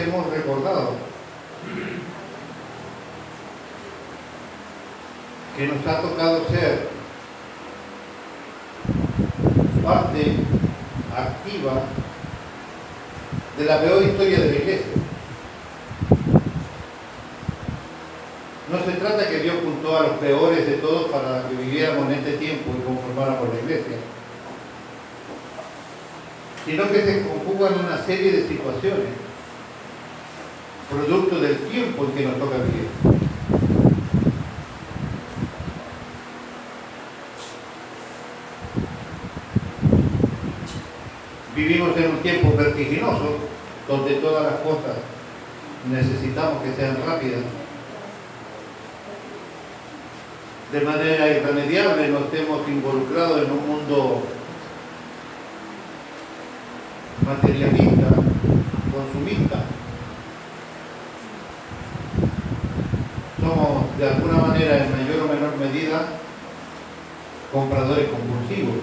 hemos recordado que nos ha tocado ser parte activa de la peor historia de la Iglesia. No se trata que Dios juntó a los peores de todos para que viviéramos en este tiempo y conformáramos la Iglesia, sino que se conjugan una serie de situaciones producto del tiempo en que nos toca vivir. Vivimos en un tiempo vertiginoso, donde todas las cosas necesitamos que sean rápidas. De manera irremediable nos hemos involucrado en un mundo materialista, consumista. Somos de alguna manera, en mayor o menor medida, compradores compulsivos.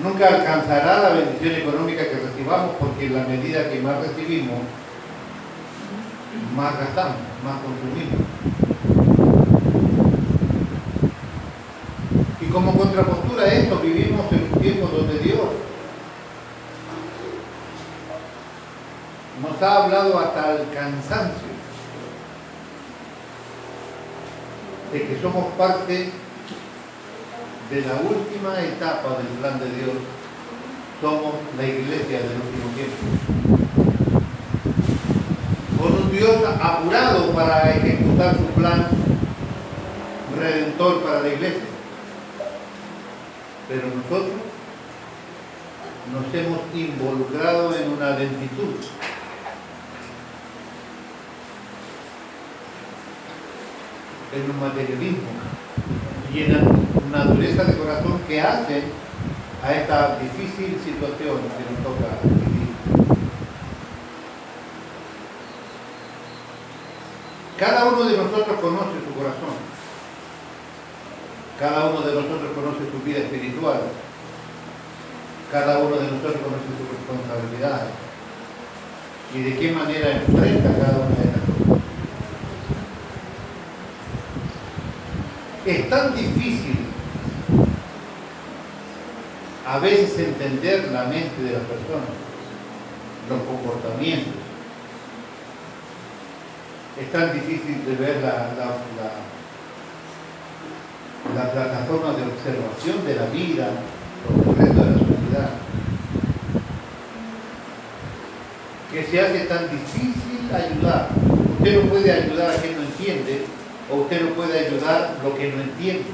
Nunca alcanzará la bendición económica que recibamos, porque en la medida que más recibimos, más gastamos, más consumimos. Y como contrapostura a esto, vivimos en un tiempo donde Dios nos ha hablado hasta el cansancio de que somos parte de la última etapa del plan de Dios. Somos la iglesia del último tiempo, con un Dios apurado para ejecutar su plan redentor para la iglesia. Pero nosotros nos hemos involucrado en una lentitud, en un materialismo y en una dureza de corazón que hace a esta difícil situación que nos toca vivir. Cada uno de nosotros conoce su corazón. Cada uno de nosotros conoce su vida espiritual. Cada uno de nosotros conoce sus responsabilidades. Y de qué manera enfrenta cada una de las cosas. Es tan difícil a veces entender la mente de las personas, los comportamientos. Es tan difícil de ver la plataforma de observación de la vida por el resto de la sociedad, que se hace tan difícil ayudar. Usted no puede ayudar a quien no entiende, o usted no puede ayudar lo que no entiende.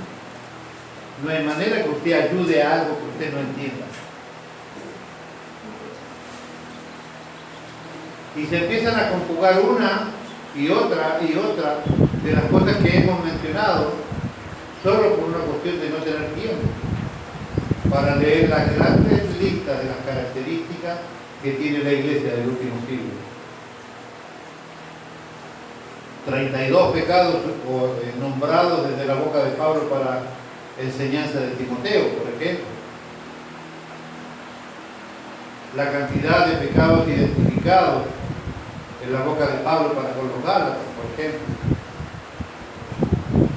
No hay manera que usted ayude a algo que usted no entienda. Y se empiezan a conjugar una y otra de las cosas que hemos mencionado, solo por una cuestión de no tener tiempo para leer las grandes listas de las características que tiene la iglesia del último siglo. 32 pecados nombrados desde la boca de Pablo para enseñanza de Timoteo, por ejemplo. La cantidad de pecados identificados en la boca de Pablo para con los Gálatas, por ejemplo.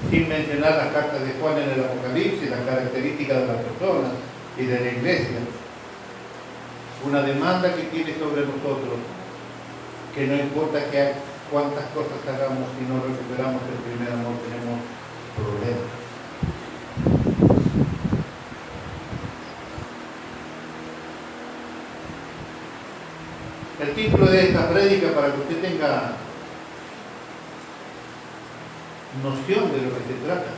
Sin mencionar las cartas de Juan en el Apocalipsis, las características de las personas y de la iglesia. Una demanda que tiene sobre nosotros, que no importa cuántas cosas hagamos, si no recuperamos el primer amor, tenemos problemas. El título de esta prédica, para que usted tenga noción de lo que se trata: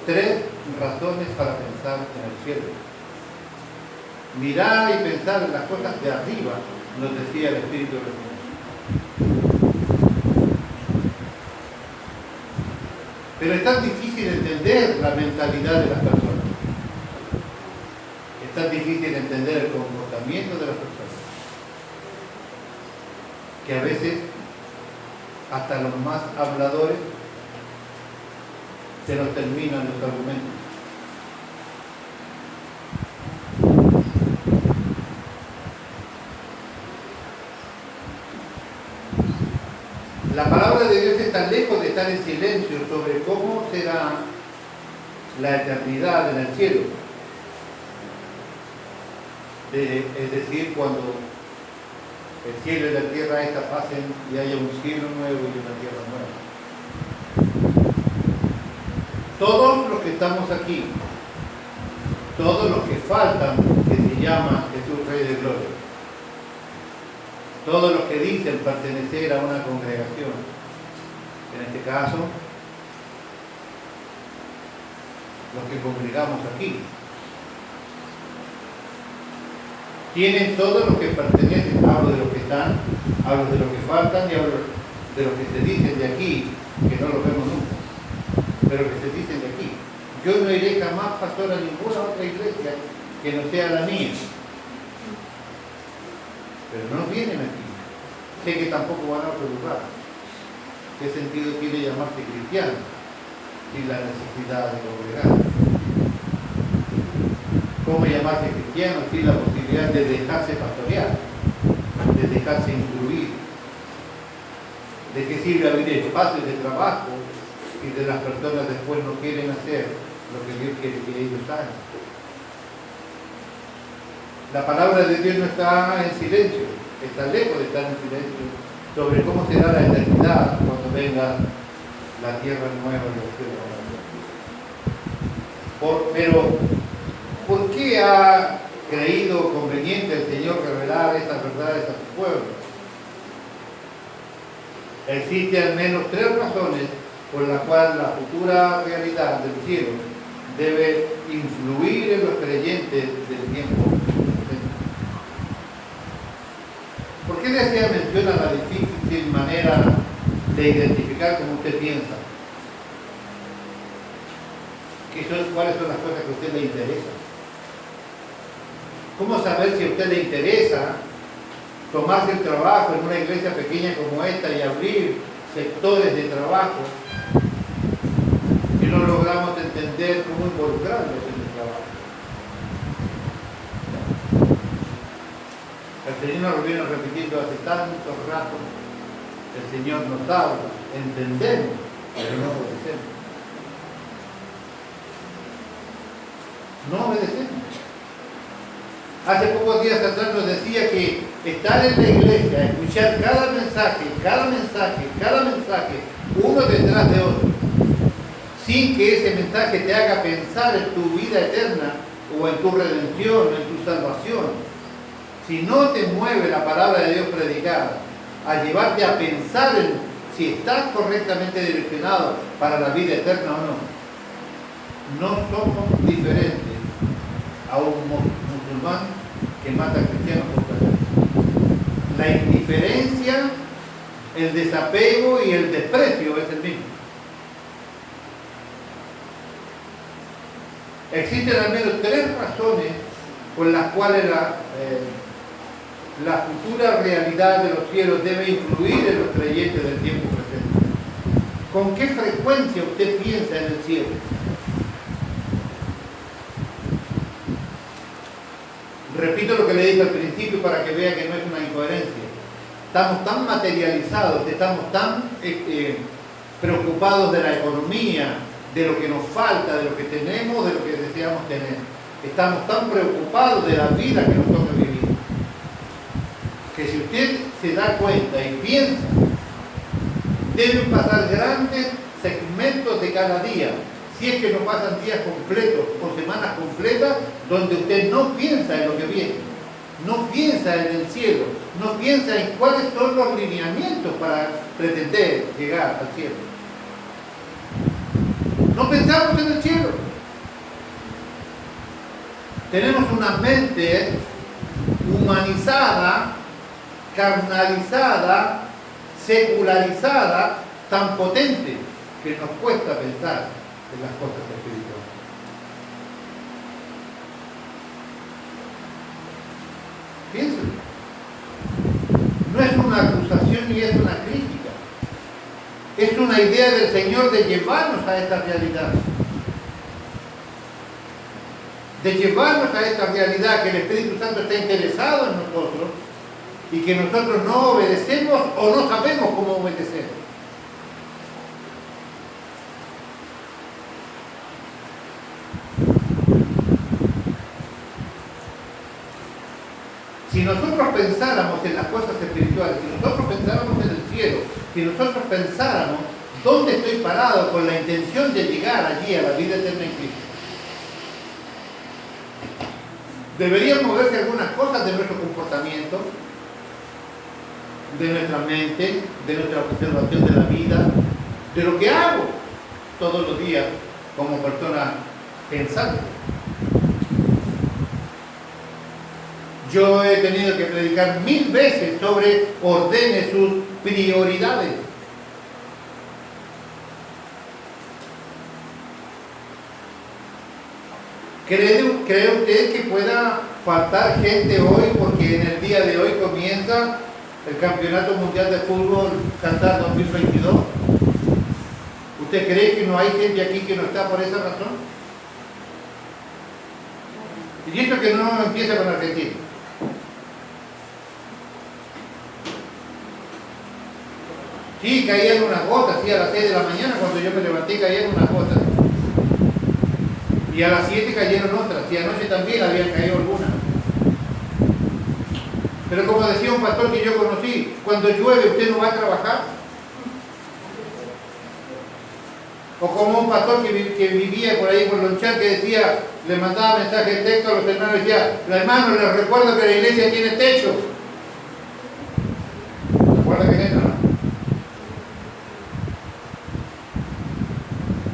3 razones para pensar en el cielo. Mirar y pensar en las cosas de arriba, nos decía el Espíritu de Dios. Pero es tan difícil entender la mentalidad de las personas. Es tan difícil entender el comportamiento de las personas, que a veces hasta los más habladores se nos terminan los argumentos. La palabra de Dios está lejos de estar en silencio sobre cómo será la eternidad en el cielo. Es decir, cuando el cielo y la tierra esta pasen y haya un cielo nuevo y una tierra nueva. Todos los que estamos aquí, todos los que faltan, que se llama Jesús Rey de Gloria, todos los que dicen pertenecer a una congregación, en este caso, los que congregamos aquí, tienen todos los que pertenecen, hablo de los que están, hablo de los que faltan y hablo de los que se dicen de aquí, que no los vemos nunca, pero que se dicen de aquí. Yo no iré jamás, pastor, a ninguna otra iglesia que no sea la mía. Pero no vienen aquí. Sé que tampoco van a otro lugar. ¿Qué sentido tiene llamarse cristiano sin la necesidad de congregar? ¿Cómo llamarse cristiano sin la posibilidad de dejarse pastorear, de dejarse incluir? ¿De qué sirve abrir espacios de trabajo si de las personas después no quieren hacer lo que Dios quiere que ellos hagan? La palabra de Dios no está en silencio, está lejos de estar en silencio sobre cómo será la eternidad cuando venga la tierra nueva y los cielos nuevos. Pero, ¿por qué ha creído conveniente el Señor revelar estas verdades a su pueblo? Existen al menos 3 razones por las cuales la futura realidad del cielo debe influir en los creyentes del tiempo presente. ¿Por qué le hacía mención a la difícil manera de identificar como usted piensa? ¿Cuáles son las cosas que a usted le interesan? ¿Cómo saber si a usted le interesa tomarse el trabajo en una iglesia pequeña como esta y abrir sectores de trabajo si no logramos entender cómo involucrarlos en el trabajo? El Señor nos lo viene repitiendo hace tantos ratos. El Señor nos habla, entendemos, pero no obedecemos. No obedecemos. Hace pocos días atrás nos decía que estar en la iglesia, escuchar cada mensaje, uno detrás de otro, sin que ese mensaje te haga pensar en tu vida eterna o en tu redención, en tu salvación. Si no te mueve la palabra de Dios predicada a llevarte a pensar en si estás correctamente direccionado para la vida eterna o no, no somos diferentes a un musulmán que mata a cristianos por placer. La indiferencia, el desapego y el desprecio es el mismo. Existen al menos 3 razones por las cuales la futura realidad de los cielos debe influir en los creyentes del tiempo presente. ¿Con qué frecuencia usted piensa en el cielo? Repito lo que le dije al principio para que vea que no es una incoherencia. Estamos tan materializados, estamos tan preocupados de la economía, de lo que nos falta, de lo que tenemos, de lo que deseamos tener. Estamos tan preocupados de la vida que nos toca vivir, que si usted se da cuenta y piensa, deben pasar grandes segmentos de cada día, si es que no pasan días completos o semanas completas, donde usted no piensa en lo que viene, no piensa en el cielo, no piensa en cuáles son los lineamientos para pretender llegar al cielo. No pensamos en el cielo. Tenemos una mente humanizada, carnalizada, secularizada, tan potente que nos cuesta pensar en las cosas espirituales. Piénsenlo. No es una acusación ni es una crítica. Es una idea del Señor de llevarnos a esta realidad. De llevarnos a esta realidad que el Espíritu Santo está interesado en nosotros y que nosotros no obedecemos o no sabemos cómo obedecer. Si nosotros pensáramos en las cosas espirituales, si nosotros pensáramos en el cielo, si nosotros pensáramos dónde estoy parado con la intención de llegar allí a la vida eterna en Cristo, deberían moverse algunas cosas de nuestro comportamiento, de nuestra mente, de nuestra observación de la vida, de lo que hago todos los días como persona pensante. Yo he tenido que predicar 1000 veces sobre ordene sus prioridades. ¿Cree usted que pueda faltar gente hoy porque en el día de hoy comienza el Campeonato Mundial de Fútbol Qatar 2022? ¿Usted cree que no hay gente aquí que no está por esa razón? Y esto que no empieza con Argentina. Sí, caían unas gotas, sí, a las 6 de la mañana cuando yo me levanté caían unas gotas. Y a las 7 cayeron otras, y anoche también habían caído algunas. Pero como decía un pastor que yo conocí, cuando llueve usted no va a trabajar. O como un pastor que vivía por ahí por Lonchán que decía, le mandaba mensaje de texto a los hermanos y decía, hermanos, les recuerdo que la iglesia tiene techo. ¿Recuerda que es eso, no?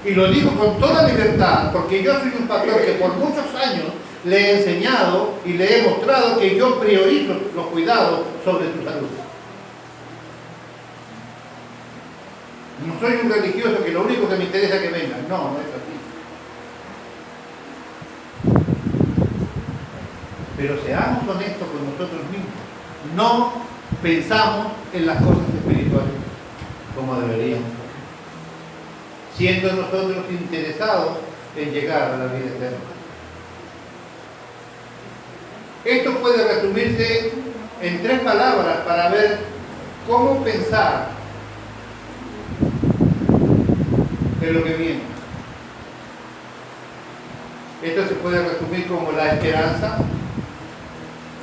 Y lo digo con toda libertad, porque yo soy un pastor que por muchos años le he enseñado y le he mostrado que yo priorizo los cuidados sobre su salud. No soy un religioso que lo único que me interesa es que vengan. No, no es así. Pero seamos honestos con nosotros mismos. No pensamos en las cosas espirituales como deberíamos. Siendo nosotros interesados en llegar a la vida eterna. Esto puede resumirse en 3 palabras para ver cómo pensar en lo que viene. Esto se puede resumir como la esperanza,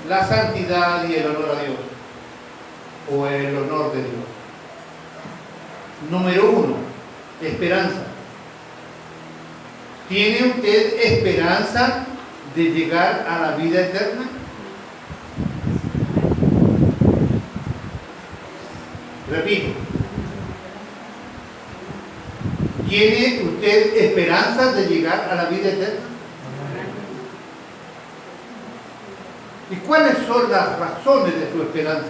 la santidad y el honor a Dios, o el honor de Dios. Número 1. Esperanza. ¿Tiene usted esperanza de llegar a la vida eterna? Repito. ¿Tiene usted esperanza de llegar a la vida eterna? ¿Y cuáles son las razones de su esperanza?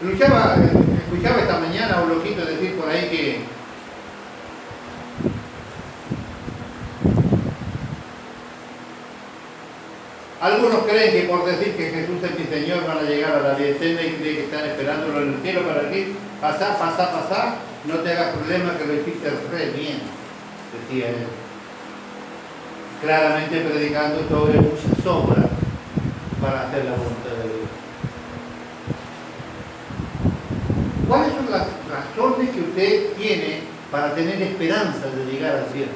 Escuchaba esta mañana a un loquito decir por ahí que algunos creen que por decir que Jesús es mi Señor van a llegar a la vida eterna y creen que están esperándolo en el cielo para decir, pasá, no te hagas problema que lo hiciste re bien, decía él. Claramente predicando sobre muchas obras para hacer la voluntad de Dios. ¿Cuáles son las razones que usted tiene para tener esperanza de llegar al cielo?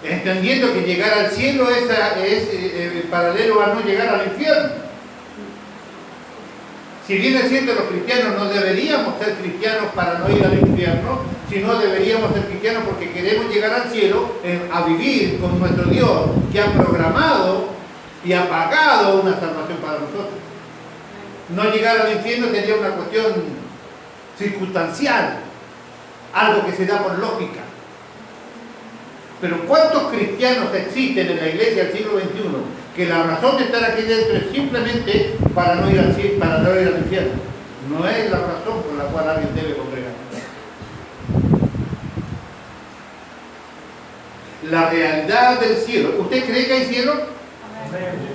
Entendiendo que llegar al cielo es paralelo a no llegar al infierno. Si bien es cierto, los cristianos no deberíamos ser cristianos para no ir al infierno, sino deberíamos ser cristianos porque queremos llegar al cielo a vivir con nuestro Dios que ha programado y ha pagado una salvación para nosotros. No llegar al infierno sería una cuestión circunstancial, algo que se da por lógica. Pero ¿cuántos cristianos existen en la iglesia del siglo XXI que la razón de estar aquí dentro es simplemente para no ir al cielo, para no ir al infierno? No es la razón por la cual alguien debe congregar. La realidad del cielo. ¿Usted cree que hay cielo?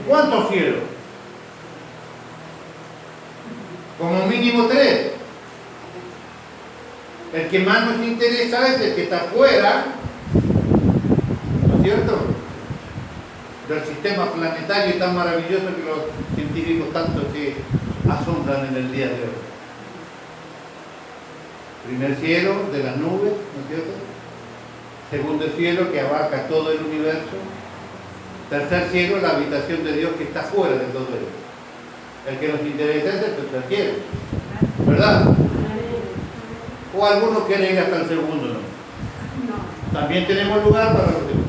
¿Cuántos cielos? Como mínimo 3. El que más nos interesa es el que está fuera, ¿no es cierto?, del sistema planetario tan maravilloso que los científicos tanto se asombran en el día de hoy. Primer cielo de las nubes, ¿no es cierto? Segundo cielo, que abarca todo el universo. Tercer cielo, la habitación de Dios que está fuera de todo ello. El que nos interesa es el tercer cielo, ¿verdad? O algunos quieren ir hasta el segundo, ¿no? También tenemos lugar para los demás.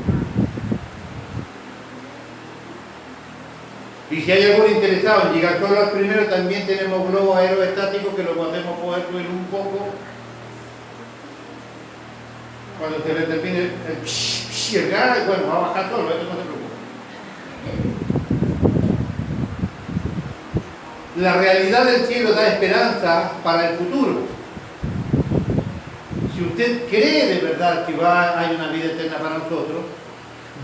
Y si hay algún interesado en llegar solo al primero, también tenemos globos aeroestáticos que lo podemos poder subir un poco. Cuando se le termine el gas, bueno, va a bajar solo, eso no se preocupe. La realidad del cielo da esperanza para el futuro. Si usted cree de verdad que hay una vida eterna para nosotros,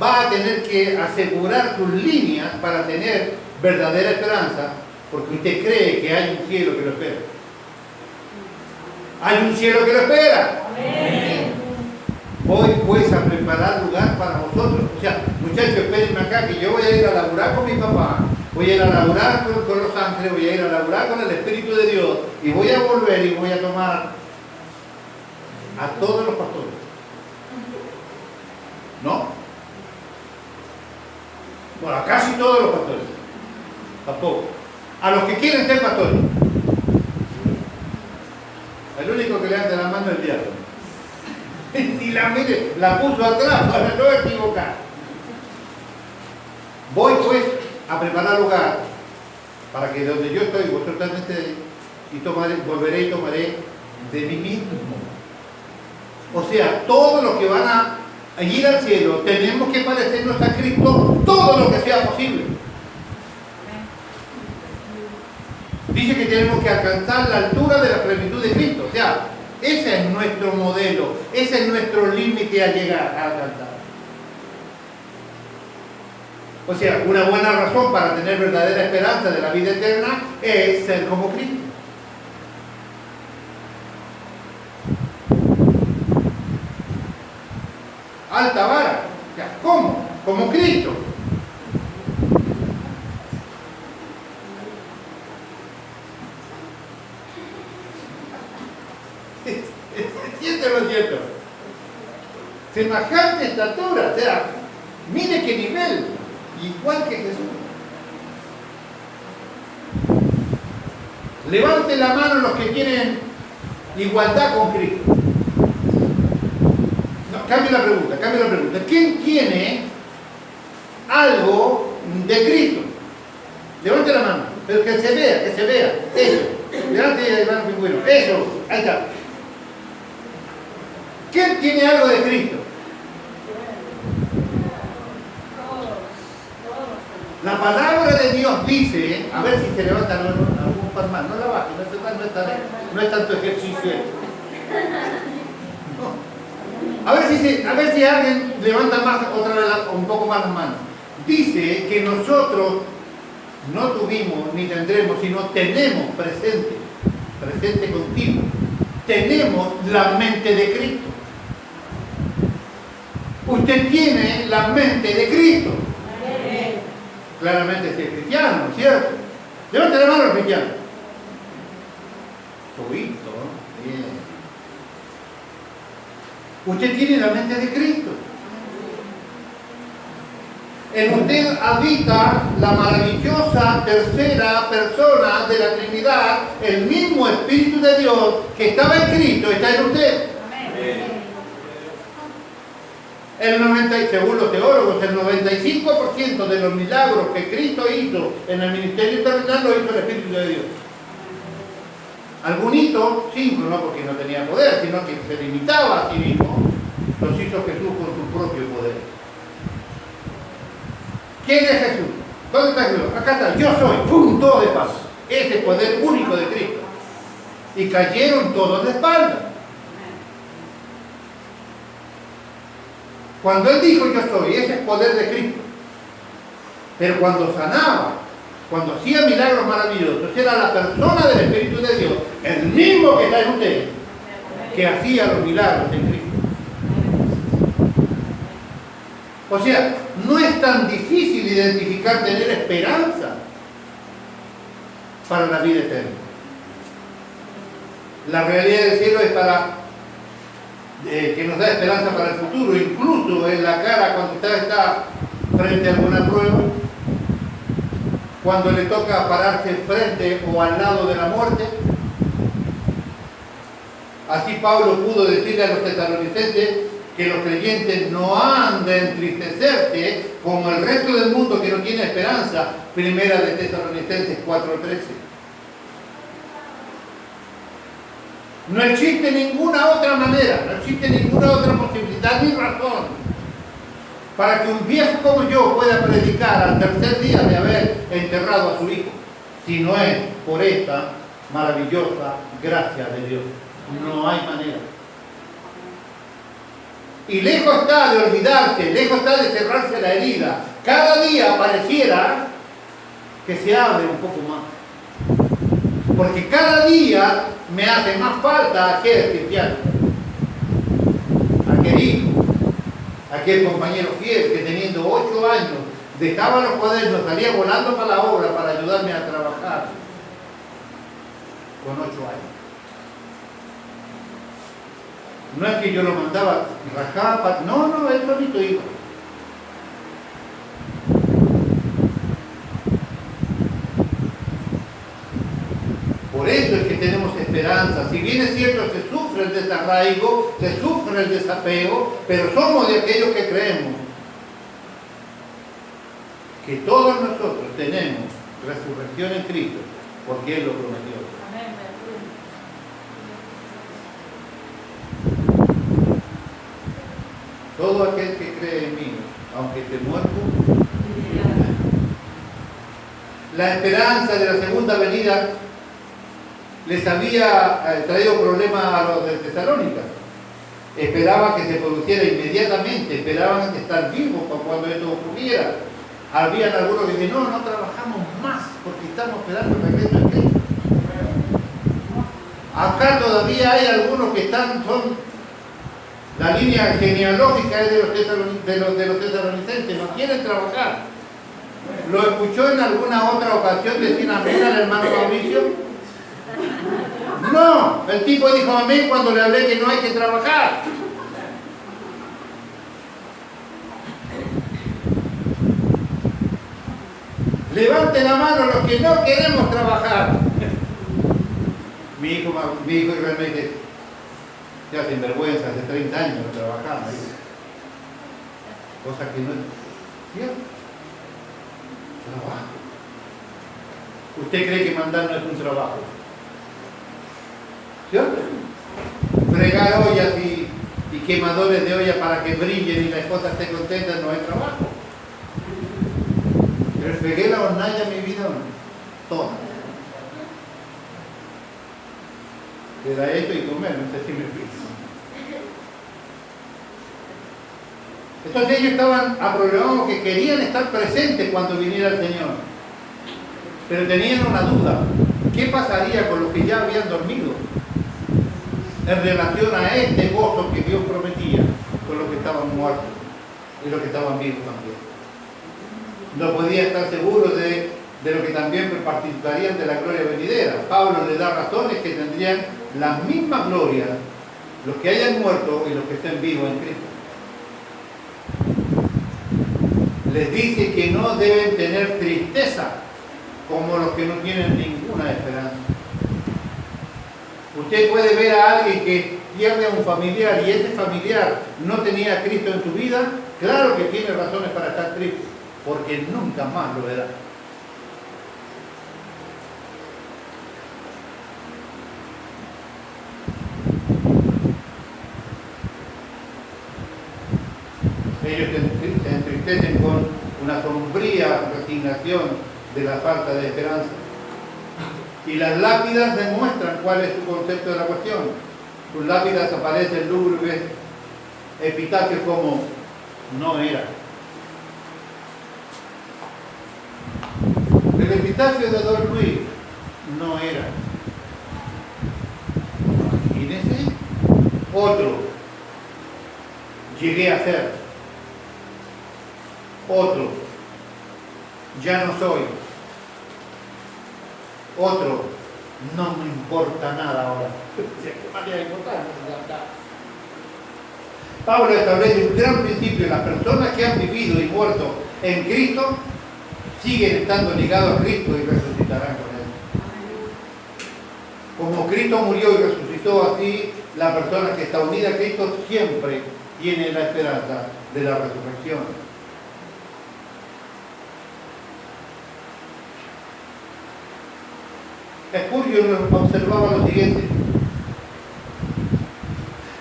va a tener que asegurar sus líneas para tener verdadera esperanza, porque usted cree que hay un cielo que lo espera. Hay un cielo que lo espera. Amén. Voy pues a preparar lugar para vosotros. O sea, muchachos, espérenme acá que yo voy a ir a laburar con mi papá, voy a ir a laburar con los ángeles, voy a ir a laburar con el Espíritu de Dios y voy a volver y voy a tomar a todos los pastores. ¿No? Bueno, a casi todos los pastores. Tampoco. A los que quieren ser pastores. El único que levanta la mano es el diablo. Ni la mire, la puso atrás para no equivocar. Voy pues a preparar lugar para que donde yo estoy, vosotros también estéis, y volveré y tomaré de mí mismo. O sea, todos los que van a ir al cielo tenemos que parecernos a Cristo todo lo que sea posible. Dice que tenemos que alcanzar la altura de la plenitud de Cristo. O sea, ese es nuestro modelo, ese es nuestro límite a llegar a alcanzar. O sea, una buena razón para tener verdadera esperanza de la vida eterna es ser como Cristo. Alta vara. O sea, ¿cómo? Como Cristo. ¿Cierto o no cierto? Semejante estatura, o sea, mire qué nivel, igual que Jesús. Levante la mano los que quieren igualdad con Cristo. No, cambie la pregunta. ¿Quién tiene algo de Cristo? Levante la mano, pero que se vea. Eso. Levante la mano, pingüino. Eso, ahí está. ¿Quién tiene algo de Cristo? La palabra de Dios dice, a ver si se levantan algún par más, no la baje, no es tanto ejercicio. No. A ver si alguien levanta más, otra vez un poco más las manos. Dice que nosotros no tuvimos ni tendremos, sino tenemos presente contigo. Tenemos la mente de Cristo. Usted tiene la mente de Cristo. Amén. Claramente es cristiano, ¿cierto? Levante la mano los cristianos. Todito, bien. Usted tiene la mente de Cristo. En usted habita la maravillosa tercera persona de la Trinidad, el mismo Espíritu de Dios que estaba en Cristo, está en usted. Amén. Según los teólogos, el 95% de los milagros que Cristo hizo en el ministerio terrenal lo hizo el Espíritu de Dios. Algunos, 5, no porque no tenía poder, sino que se limitaba a sí mismo, los hizo Jesús con su propio poder. ¿Quién es Jesús? ¿Dónde está Jesús? Acá está, yo soy, ¡pum!, todo de paz. Ese poder único de Cristo. Y cayeron todos de espalda. Cuando Él dijo yo soy, ese es poder de Cristo. Pero cuando sanaba, cuando hacía milagros maravillosos, era la persona del Espíritu de Dios, el mismo que está en usted, que hacía los milagros en Cristo. O sea, no es tan difícil identificar, tener esperanza para la vida eterna. La realidad del cielo es para que nos da esperanza para el futuro, incluso en la cara cuando usted está frente a alguna prueba, cuando le toca pararse frente o al lado de la muerte. Así Pablo pudo decirle a los tesalonicenses que los creyentes no han de entristecerse como el resto del mundo que no tiene esperanza. Primera de Tesalonicenses 4:13. No existe ninguna otra manera, no existe ninguna otra posibilidad ni razón para que un viejo como yo pueda predicar al tercer día de haber enterrado a su hijo, si no es por esta maravillosa gracia de Dios. No hay manera. Y lejos está de olvidarse, lejos está de cerrarse la herida. Cada día pareciera que se abre un poco más. Porque cada día me hace más falta aquel cristiano, aquel hijo, aquel compañero fiel que teniendo 8 años dejaba los cuadernos, salía volando para la obra para ayudarme a trabajar con 8 años. No es que yo lo mandaba, rajaba, no, él solito iba. Por eso es que tenemos esperanza. Si bien es cierto, se sufre el desarraigo, se sufre el desapego, pero somos de aquellos que creemos que todos nosotros tenemos resurrección en Cristo, porque Él lo prometió. Todo aquel que cree en mí, aunque esté muerto, vivirá. La esperanza de la segunda venida les había traído problemas a los de Tesalónica. Esperaban que se produciera inmediatamente, esperaban estar vivos para cuando esto ocurriera. Habían algunos que decían, no trabajamos más porque estamos esperando el regreso de Cristo. Acá todavía hay algunos que son la línea genealógica es de los tesalonicenses, no quieren trabajar. ¿Lo escuchó en alguna otra ocasión decir amén al hermano Mauricio? No, el tipo dijo amén cuando le hablé que no hay que trabajar. Levanten la mano los que no queremos trabajar. Mi hijo realmente ya sin vergüenza, hace 30 años trabajaba ahí. Cosa que no es cierto. Trabajo. ¿Usted cree que mandar no es un trabajo? ¿Cierto? Fregar ollas y quemadores de olla para que brillen y la esposa esté contenta no es trabajo. Refregué la hornalla mi vida, toda. Era esto y comer, no sé si me explico. Entonces ellos estaban aprobados que querían estar presentes cuando viniera el Señor. Pero tenían una duda. ¿Qué pasaría con los que ya habían dormido en relación a este gozo que Dios prometía con los que estaban muertos y los que estaban vivos también? No podía estar seguros de lo que también participarían de la gloria venidera. Pablo le da razones que tendrían la misma gloria los que hayan muerto y los que estén vivos en Cristo. Les dice que no deben tener tristeza como los que no tienen ninguna esperanza. Usted puede ver a alguien que pierde a un familiar y ese familiar no tenía a Cristo en su vida, claro que tiene razones para estar triste, porque nunca más lo verá. Ellos se entristecen con una sombría resignación de la falta de esperanza. Y las lápidas demuestran cuál es su concepto de la cuestión. Sus lápidas aparecen lúgubres epitafios como no era. El epitafio de Don Luis no era. Imagínense. Otro. Llegué a ser. Otro, ya no soy. Otro, no me importa nada ahora. Pablo establece un gran principio: las personas que han vivido y muerto en Cristo siguen estando ligados a Cristo y resucitarán con Él. Como Cristo murió y resucitó, así la persona que está unida a Cristo siempre tiene la esperanza de la resurrección. Spurgeon observaba lo siguiente: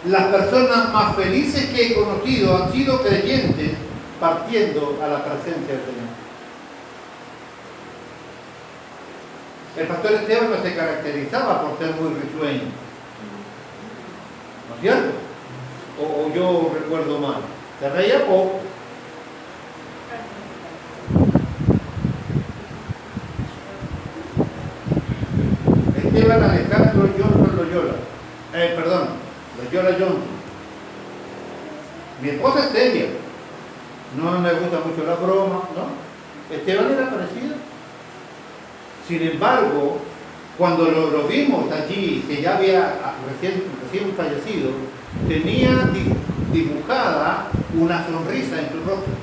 las personas más felices que he conocido han sido creyentes partiendo a la presencia del Señor. El pastor Esteban no se caracterizaba por ser muy risueño, ¿no es cierto? O yo recuerdo mal. Se reía poco. Esteban Alejandro Johnson Loyola. Loyola Johnson. Mi esposa es seria. No me gusta mucho la broma, ¿no? Esteban era parecido. Sin embargo, cuando lo vimos allí, que ya había recién fallecido, tenía dibujada una sonrisa en su rostro.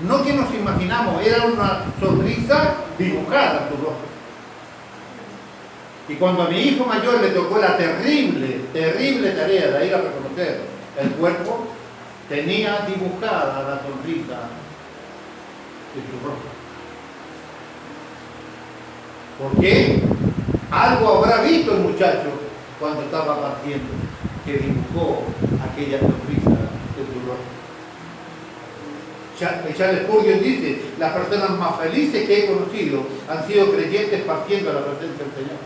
No que nos imaginamos, era una sonrisa dibujada en su rostro. Y cuando a mi hijo mayor le tocó la terrible tarea de ir a reconocer el cuerpo, tenía dibujada la sonrisa en su rostro. ¿Por qué? Algo habrá visto el muchacho cuando estaba partiendo, que dibujó aquella sonrisa en su rostro. Charles Spurgeon dice: las personas más felices que he conocido han sido creyentes partiendo a la presencia del Señor.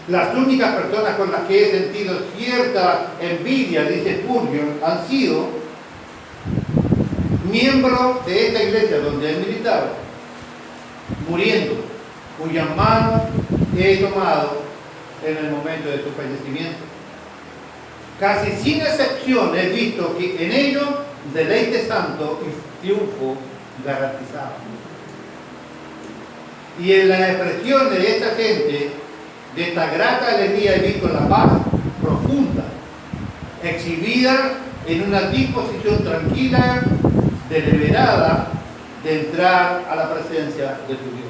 Las únicas personas con las que he sentido cierta envidia, dice Spurgeon, han sido miembros de esta iglesia donde él militaba, muriendo, cuyas manos he tomado en el momento de su fallecimiento. Casi sin excepción he visto que en ellos deleite santo y triunfo garantizado. Y en las expresiones de esta gente, de esta grata alegría, he visto la paz profunda, exhibida en una disposición tranquila, deliberada, de entrar a la presencia de su Dios.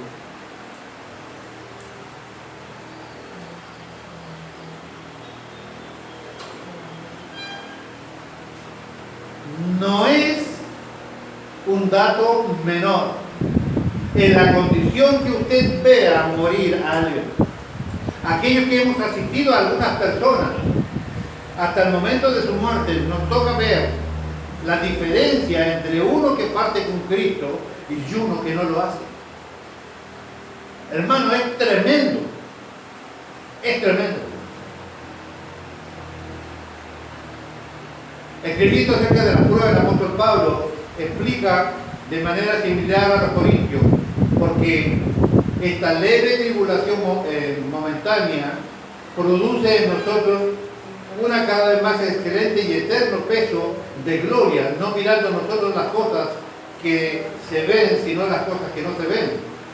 No es un dato menor en la condición que usted vea morir a alguien. Aquellos que hemos asistido a algunas personas hasta el momento de su muerte, nos toca ver la diferencia entre uno que parte con Cristo y uno que no lo hace. Hermano, es tremendo. Es tremendo. Escribiendo acerca de la prueba del apóstol Pablo, explica de manera similar a los corintios, porque esta leve tribulación momentánea produce en nosotros una cada vez más excelente y eterno peso de gloria, no mirando nosotros las cosas que se ven, sino las cosas que no se ven.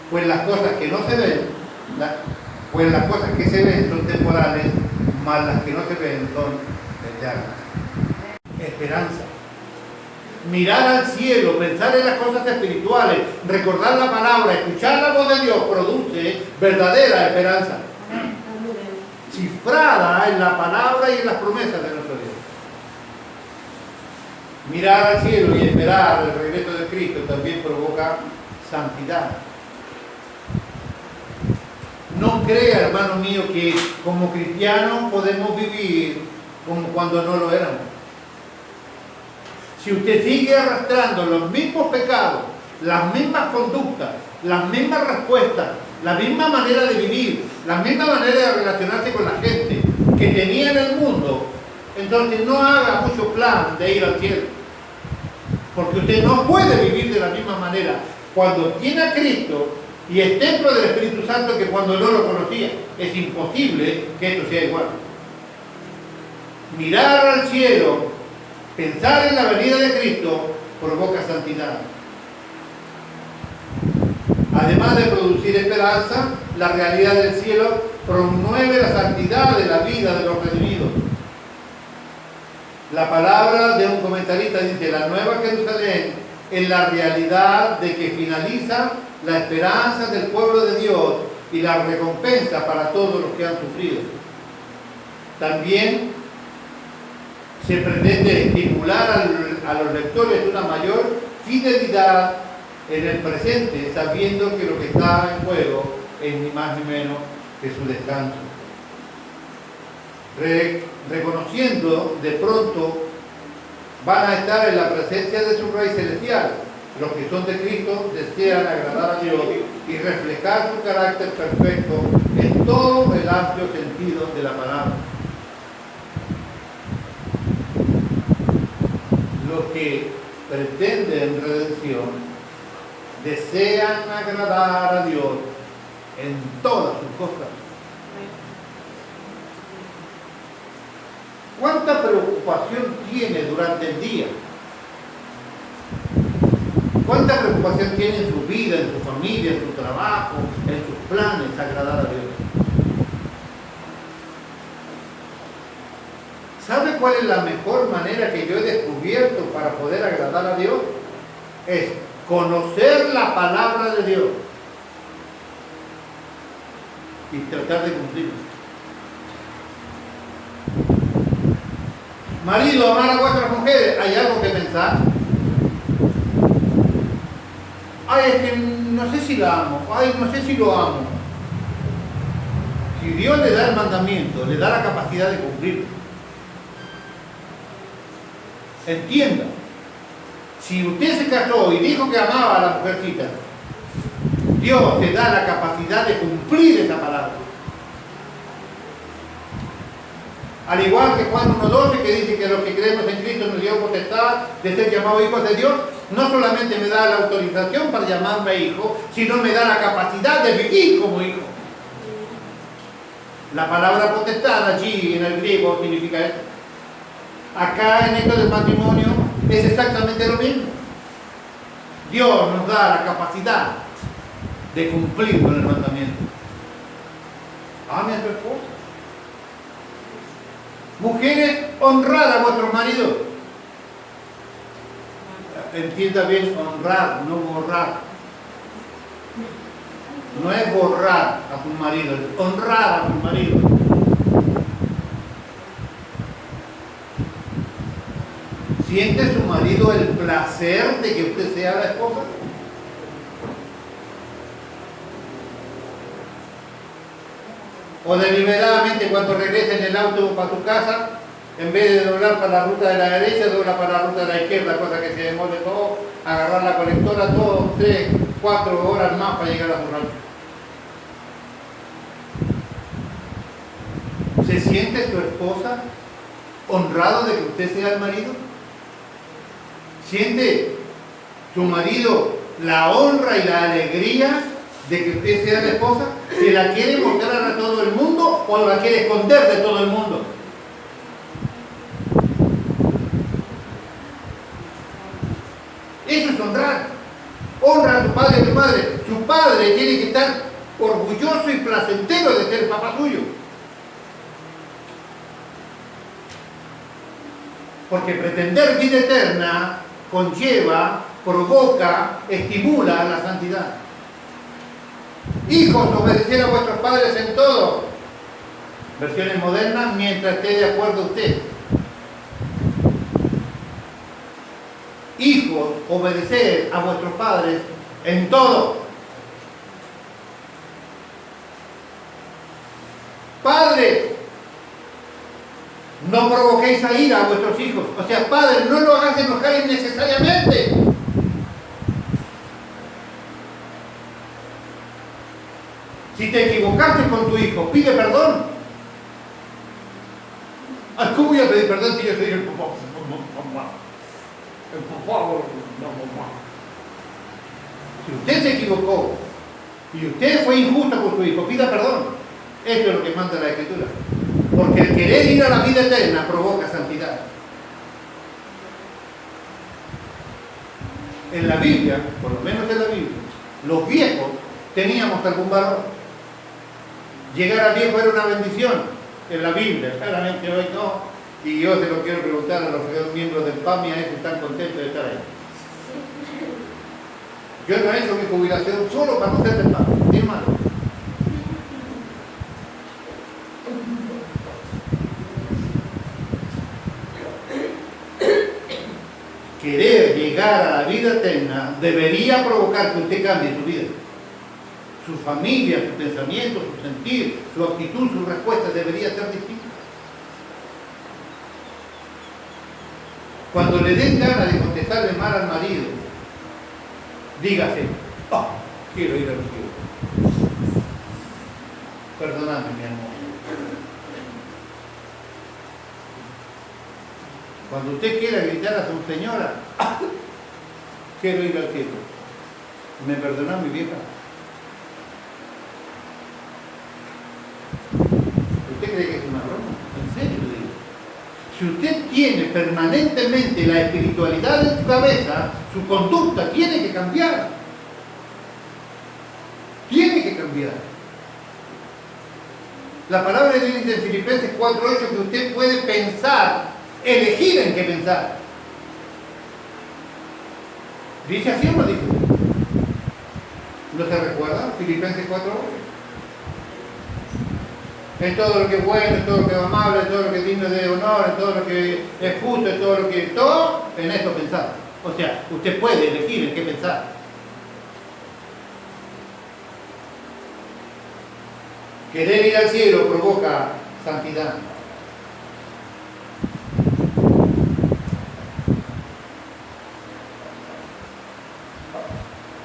Pues las cosas que no se ven, pues las cosas que se ven son temporales, mas las que no se ven son eternas. Esperanza. Mirar al cielo, pensar en las cosas espirituales, recordar la palabra, escuchar la voz de Dios, produce verdadera esperanza, cifrada en la palabra y en las promesas de nuestro Dios. Mirar al cielo y esperar el regreso de Cristo también provoca santidad. No crea, hermano mío, que como cristianos podemos vivir como cuando no lo éramos. Si usted sigue arrastrando los mismos pecados, las mismas conductas, las mismas respuestas, la misma manera de vivir, la misma manera de relacionarse con la gente que tenía en el mundo, entonces no haga mucho plan de ir al cielo. Porque usted no puede vivir de la misma manera cuando tiene a Cristo y es templo del Espíritu Santo que cuando no lo conocía. Es imposible que esto sea igual. Mirar al cielo, pensar en la venida de Cristo, provoca santidad. Además de producir esperanza, la realidad del cielo promueve la santidad de la vida de los redimidos. La palabra de un comentarista dice: la Nueva Jerusalén es la realidad de que finaliza la esperanza del pueblo de Dios y la recompensa para todos los que han sufrido. También se pretende estimular a los lectores una mayor fidelidad en el presente, sabiendo que lo que está en juego es ni más ni menos que su descanso. Reconociendo de pronto van a estar en la presencia de su Rey Celestial. Los que son de Cristo desean agradar a Dios y reflejar su carácter perfecto en todo el amplio sentido de la palabra. Los que pretenden redención desean agradar a Dios en todas sus cosas. ¿Cuánta preocupación tiene durante el día? ¿Cuánta preocupación tiene en su vida, en su familia, en su trabajo, en sus planes agradar a Dios? ¿Sabe cuál es la mejor manera que yo he descubierto para poder agradar a Dios? Es conocer la palabra de Dios y tratar de cumplirla. Marido, amar a vuestras mujeres, ¿hay algo que pensar? Ay, es que no sé si la amo, ay, no sé si lo amo. Si Dios le da el mandamiento, le da la capacidad de cumplirlo. Entienda, si usted se casó y dijo que amaba a la mujercita, Dios te da la capacidad de cumplir esa palabra. Al igual que Juan 1:12, que dice que los que creemos en Cristo nos dio potestad de ser llamados hijos de Dios, no solamente me da la autorización para llamarme hijo, sino me da la capacidad de vivir como hijo. La palabra potestad allí en el griego significa eso. Acá en esto del matrimonio es exactamente lo mismo. Dios nos da la capacidad de cumplir con el mandamiento. Ame a su esposa. Mujeres, honrad a vuestros maridos. Entienda bien, honrar, no borrar. No es borrar a tu marido, es honrar a tu marido. ¿Siente su marido el placer de que usted sea la esposa? O deliberadamente cuando regresa en el auto para tu casa, en vez de doblar para la ruta de la derecha, dobla para la ruta de la izquierda, cosa que se demore todo, agarrar la colectora, 2, 3, 4 horas más para llegar a su rancho. ¿Se siente su esposa honrado de que usted sea el marido? ¿Siente su marido la honra y la alegría de que usted sea la esposa? ¿Se la quiere mostrar a todo el mundo o la quiere esconder de todo el mundo? Eso es honrar. Honra a tu padre y a tu madre. Su padre tiene que estar orgulloso y placentero de ser papá suyo. Porque pretender vida eterna conlleva, provoca, estimula la santidad. Hijos, obedecer a vuestros padres en todo. Versiones modernas, mientras esté de acuerdo usted. Hijos, obedecer a vuestros padres en todo. Padres, no provoquéis a ira a vuestros hijos. O sea, padres, no lo hagáis enojar innecesariamente. Si te equivocaste con tu hijo, pide perdón. Ay, ¿cómo voy a pedir perdón si yo soy el papá? El papá, la mamá. Si usted se equivocó y usted fue injusto con su hijo, pida perdón. Eso es lo que manda la Escritura. Porque el querer ir a la vida eterna provoca santidad. En la Biblia, por lo menos en la Biblia, los viejos teníamos algún valor. Llegar a viejo era una bendición. En la Biblia, claramente hoy no. Y yo se lo quiero preguntar a los miembros del PAMI, a ellos están contentos de estar ahí. Yo no he hecho mi jubilación solo para no ser del PAMI, ni malo. Querer llegar a la vida eterna debería provocar que usted cambie su vida. Su familia, su pensamiento, su sentir, su actitud, su respuesta debería ser distinta. Cuando le den ganas de contestarle mal al marido, dígase, oh, quiero ir al cielo. Perdóname, mi amor. Cuando usted quiera gritar a su señora, quiero ir al cielo. ¿Me perdona mi vieja? ¿Usted cree que es una broma? ¿En serio le digo? Si usted tiene permanentemente la espiritualidad en su cabeza, su conducta tiene que cambiar. Tiene que cambiar. La palabra de Dios dice en Filipenses 4:8 que usted puede pensar, elegir en qué pensar. ¿Dice así o no dice? ¿No se recuerda? Filipenses 4:8. En todo lo que es bueno, en todo lo que es amable, en todo lo que es digno de honor, en todo lo que es justo, en todo lo que... Todo en esto pensar. O sea, usted puede elegir en qué pensar. Querer ir al cielo provoca santidad.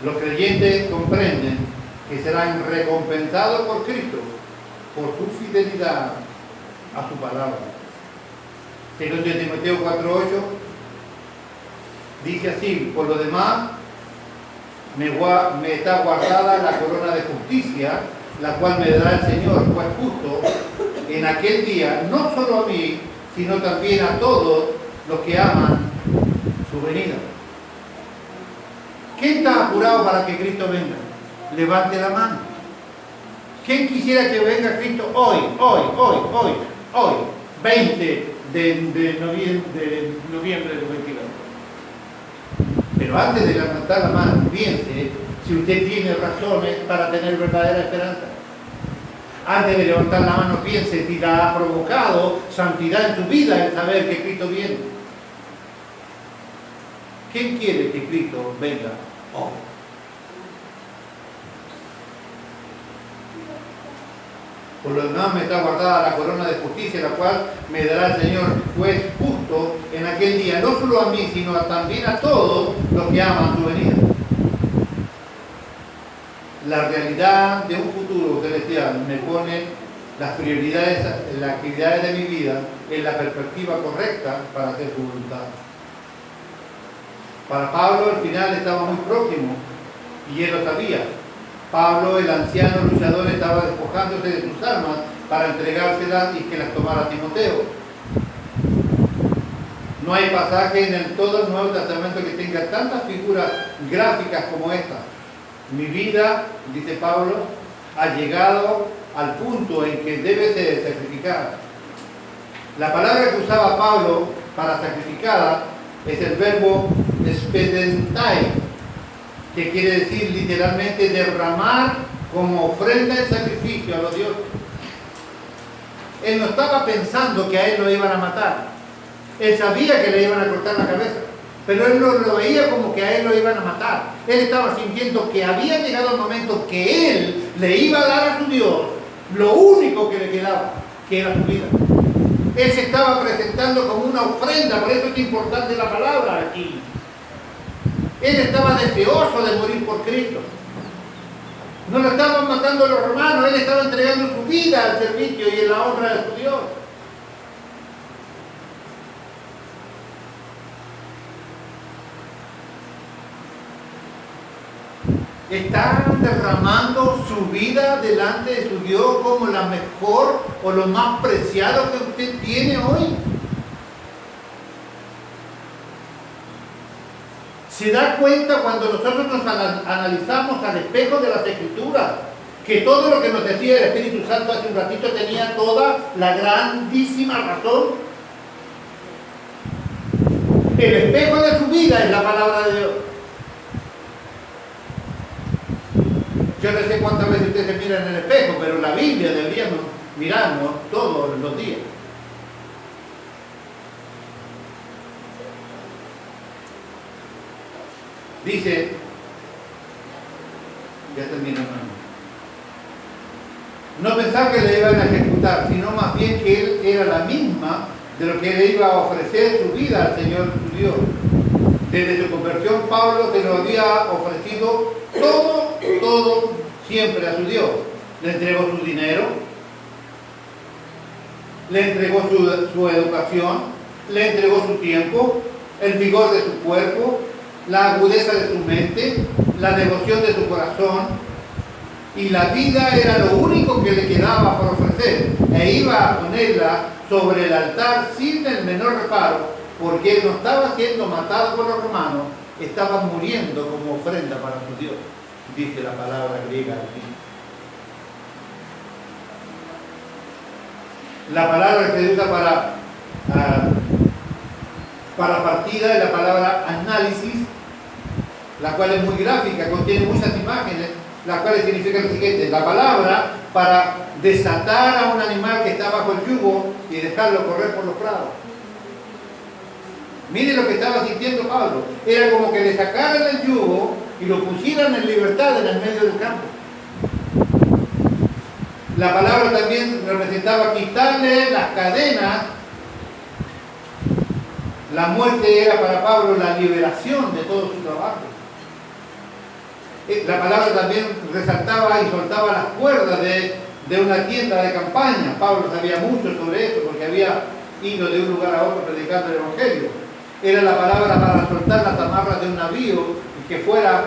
Los creyentes comprenden que serán recompensados por Cristo por su fidelidad a su palabra. Según de Timoteo 4:8 dice así: por lo demás me está guardada la corona de justicia, la cual me dará el Señor, juez justo, en aquel día, no solo a mí, sino también a todos los que aman su venida. ¿Quién está apurado para que Cristo venga? Levante la mano. ¿Quién quisiera que venga Cristo hoy, 20 de noviembre del 22? Pero antes de levantar la mano, piense si usted tiene razones para tener verdadera esperanza. Antes de levantar la mano, piense si la ha provocado santidad en su vida el saber que Cristo viene. ¿Quién quiere que Cristo venga hoy? Por lo demás me está guardada la corona de justicia, la cual me dará el Señor juez justo en aquel día, no solo a mí, sino también a todos los que aman su venida. La realidad de un futuro celestial me pone las prioridades, las actividades de mi vida en la perspectiva correcta para hacer su voluntad. Para Pablo el final estaba muy próximo y él lo sabía. Pablo, el anciano luchador, estaba despojándose de sus armas para entregárselas y que las tomara Timoteo. No hay pasaje en todo el Nuevo Testamento que tenga tantas figuras gráficas como esta. Mi vida, dice Pablo, ha llegado al punto en que debe ser sacrificada. La palabra que usaba Pablo para sacrificada es el verbo spedentai, que quiere decir literalmente derramar como ofrenda en sacrificio a los dioses. Él no estaba pensando que a él lo iban a matar. Él sabía que le iban a cortar la cabeza, pero él lo veía como que a él lo iban a matar. Él estaba sintiendo que había llegado el momento que él le iba a dar a su Dios lo único que le quedaba, que era su vida. Él se estaba presentando como una ofrenda, por eso es importante la palabra aquí. Él estaba deseoso de morir por Cristo. No lo estaban matando los romanos, él estaba entregando su vida al servicio y en la honra de su Dios. Están derramando su vida delante de su Dios como la mejor o lo más preciado que usted tiene hoy. Se da cuenta cuando nosotros nos analizamos al espejo de las Escrituras, que todo lo que nos decía el Espíritu Santo hace un ratito tenía toda la grandísima razón. El espejo de su vida es la palabra de Dios. Yo no sé cuántas veces usted se mira en el espejo, pero la Biblia deberíamos mirarnos todos los días. Dice, ya termino, hermano. No pensaba que le iban a ejecutar, sino más bien que él era la misma de lo que le iba a ofrecer su vida al Señor su Dios. Desde su conversión, Pablo se lo había ofrecido todo, siempre a su Dios. Le entregó su dinero, le entregó su educación, le entregó su tiempo, el vigor de su cuerpo, la agudeza de su mente, la devoción de su corazón, y la vida era lo único que le quedaba por ofrecer, e iba a ponerla sobre el altar sin el menor reparo, porque él no estaba siendo matado por los romanos, estaba muriendo como ofrenda para su Dios, dice la palabra griega aquí. La palabra que se usa para partida es la palabra análisis, la cual es muy gráfica, contiene muchas imágenes, las cuales significan lo siguiente: la palabra para desatar a un animal que está bajo el yugo y dejarlo correr por los prados. Mire lo que estaba sintiendo Pablo. Era como que le sacaran el yugo y lo pusieran en libertad en el medio del campo. La palabra también representaba quitarle las cadenas. La muerte era para Pablo la liberación de todo su trabajo. La palabra también resaltaba y soltaba las cuerdas de una tienda de campaña. Pablo sabía mucho sobre eso porque había ido de un lugar a otro predicando el Evangelio. Era la palabra para soltar las amarras de un navío y que fuera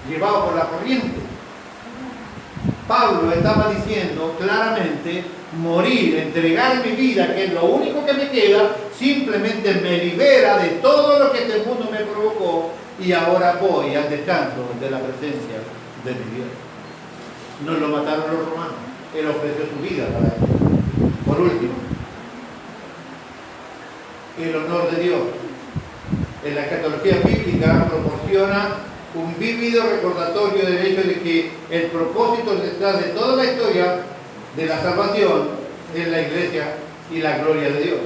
llevado por la corriente. Pablo estaba diciendo claramente: morir, entregar mi vida, que es lo único que me queda, simplemente me libera de todo lo que este mundo me provocó, y ahora voy al descanso de la presencia de mi Dios. No lo mataron los romanos, él ofreció su vida para él. Por último, el honor de Dios. En la escatología bíblica proporciona un vívido recordatorio del hecho de que el propósito detrás de toda la historia de la salvación es la iglesia y la gloria de Dios.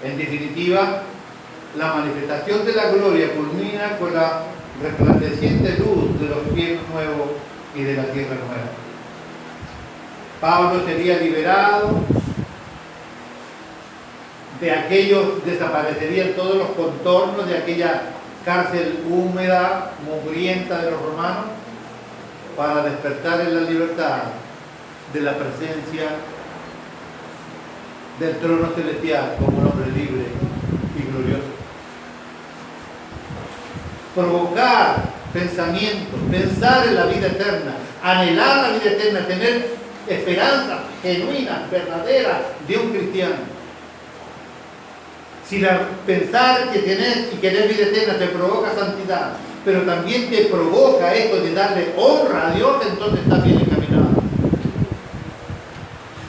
En definitiva, la manifestación de la gloria culmina con la resplandeciente luz de los cielos nuevos y de la tierra nueva. Pablo sería liberado de aquellos, desaparecerían todos los contornos de aquella cárcel húmeda, mugrienta de los romanos, para despertar en la libertad de la presencia del trono celestial como un hombre libre y glorioso. Provocar pensamientos, pensar en la vida eterna, anhelar la vida eterna, tener esperanza genuina, verdadera de un cristiano. Si pensar que tenés y querer vida eterna te provoca santidad, pero también te provoca esto de darle honra a Dios, entonces estás bien encaminado.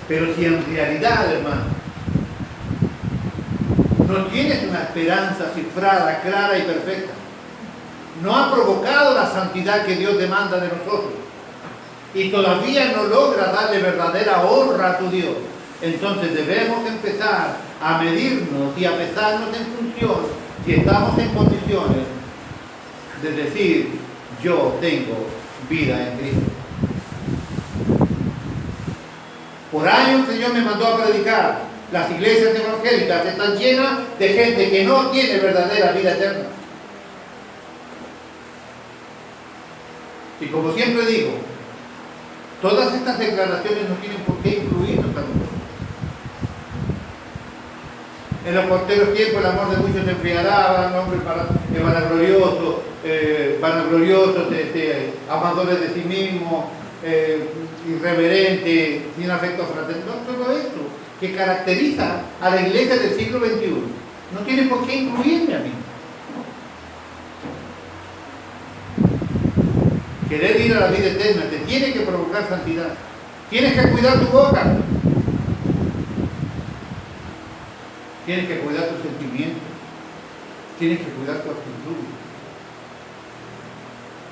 Pero si en realidad, hermano, no tienes una esperanza cifrada, clara y perfecta, no ha provocado la santidad que Dios demanda de nosotros, y todavía no logra darle verdadera honra a tu Dios, entonces debemos empezar a medirnos y a pesarnos en función si estamos en condiciones de decir: yo tengo vida en Cristo. Por años el Señor me mandó a predicar. Las iglesias evangélicas están llenas de gente que no tiene verdadera vida eterna. Y como siempre digo, todas estas declaraciones no tienen por qué incluirnos a nosotros. En los posteros tiempos el amor de muchos se enfriará, van hombres vanagloriosos, amadores de sí mismos, irreverentes, sin afecto fraternal. Todo eso que caracteriza a la iglesia del siglo XXI no tiene por qué incluirme a mí. Querer ir a la vida eterna te tiene que provocar santidad. Tienes que cuidar tu boca. Tienes que cuidar tus sentimientos. Tienes que cuidar tu actitud.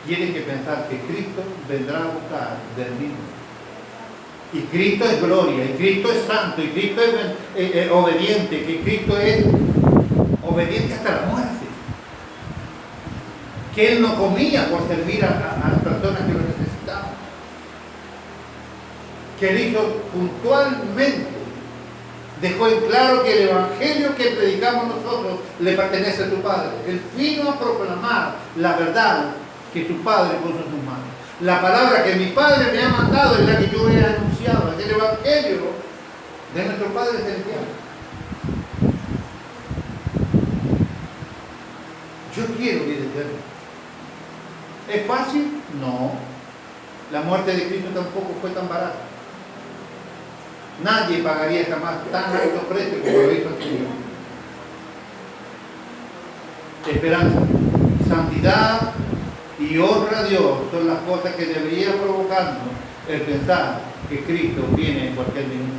Tienes que pensar que Cristo vendrá a buscar del mismo. Y Cristo es gloria, y Cristo es santo, y Cristo es obediente, que Cristo es obediente hasta la muerte. Que Él no comía por servir a las personas que lo necesitaban. Que Él hizo puntualmente, dejó en claro que el evangelio que predicamos nosotros le pertenece a su Padre. Él vino a proclamar la verdad que su Padre puso en sus manos. La palabra que mi Padre me ha mandado es la que yo he anunciado, es el evangelio de nuestro Padre Celestial. Yo quiero vida eterna. ¿Es fácil? No. La muerte de Cristo tampoco fue tan barata. Nadie pagaría jamás tan alto precio como lo hizo el Señor. Esperanza, santidad y honra a Dios son las cosas que debería provocarnos el pensar que Cristo viene en cualquier minuto.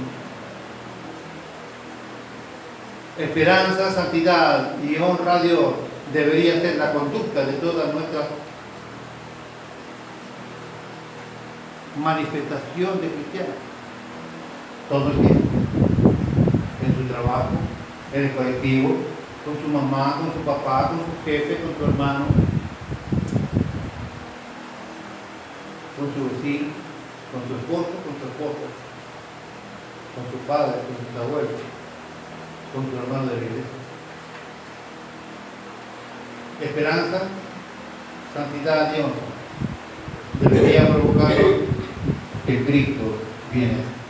Esperanza, santidad y honra a Dios debería ser la conducta de todas nuestras manifestación de cristianos todo el tiempo, en su trabajo, en el colectivo, con su mamá, con su papá, con su jefe, con su hermano, con su vecino, con su esposo, con su esposa, con su padre, con sus abuelos, con su hermano de la iglesia. Esperanza, santidad y honra debería provocar que Cristo viene.